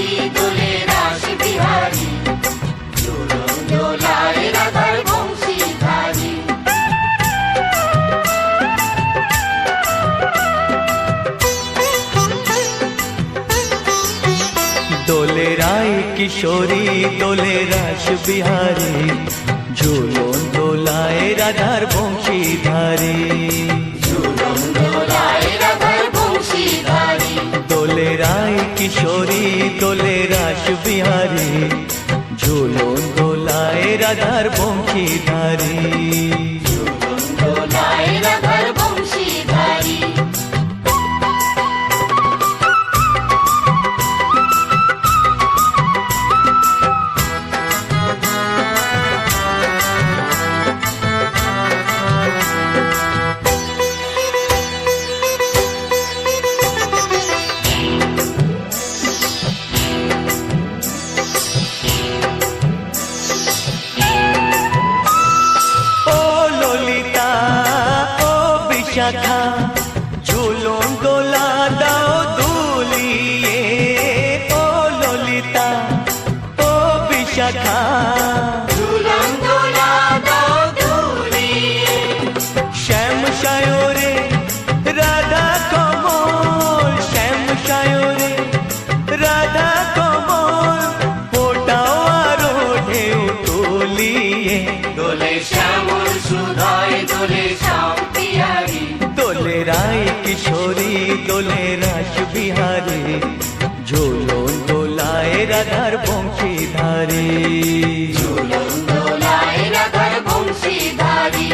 শরী দোলে রাস বিহারী, ঝুলন দোলায় রাধার বংশীধারী। দোলে রায় কিশোরী দোলে রাস বিহারী, ঝুলন দোলায় রাধার বংশীধারী। ঝুলন দোলায় রাধার বংশীধারী। দোলে রায় কিশোরী দোলে রাস বিহারী, ঝুলন দোলায় রাধার বংশীধারী। ঝুলন দোলায় রাধার বংশীধারী। শাখা ঝুলন দোলা দাও দুলিয়ে, ও ললিতা ও বিশাখা ঝুলন দোলা দাও দুলিয়ে। শ্যাম সায়রে রাধা কমল, শ্যাম সায়রে রাধা কমল, ফোটাও আরো ঢেউ তুলিয়ে। দোলে শ্যামল সুধায় দোলে শ্যাম বিহারী। দোলে রায় কিশোরী দোলে রাস বিহারী, ঝুলন দোলায় রাধার বংশীধারী। ঝুলন দোলায় রাধার বংশীধারী।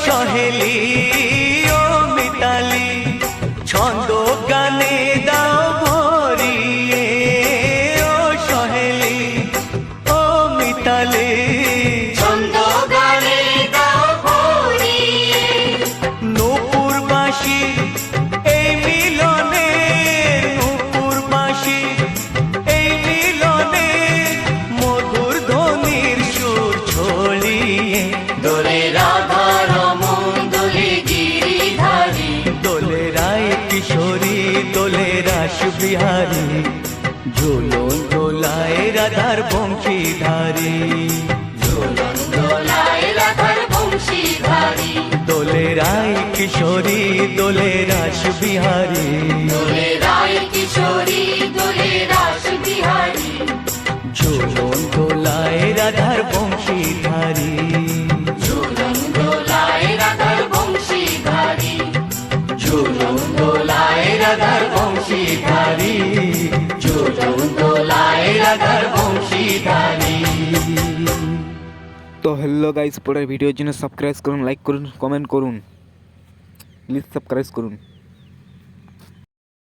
সহেলি ও মিতালি ছন্দ গানে দাও ভরিয়ে, ও সহেলি ও মিতালি ছন্দ গানে দাও ভরিয়ে। নূপুর বাঁশি এই মিলনে, নূপুর বাঁশি এই মিলনে, মধুর ধ্বনির সুর ছড়িয়ে। দোলে রাধা রমন দোলে গিরিধারী। দোলে রায় কিশোরী দোলে রাস বিহারী, ঝুলন দোলায় রাধার বংশীধারী। ঝুলন দোলায় রাধার বংশীধারী। দোলে রায় কিশোরী দোলে রাস বিহারী, দোলে রায় কিশোরী দোলে রাস বিহারী। ঝুলন দোলায় রাধার বংশীধারী। ঝুলন দোলায় রাধার বংশীধারী। ঝুলন দোলায় রাধার বংশীধারী। ঝুলন দোলায় রাধার বংশীধারী। তো হ্যালো গাইস, পরের ভিডিওর জন্য সাবস্ক্রাইব করুন, লাইক করুন, কমেন্ট করুন, প্লিজ সাবস্ক্রাইব করুন।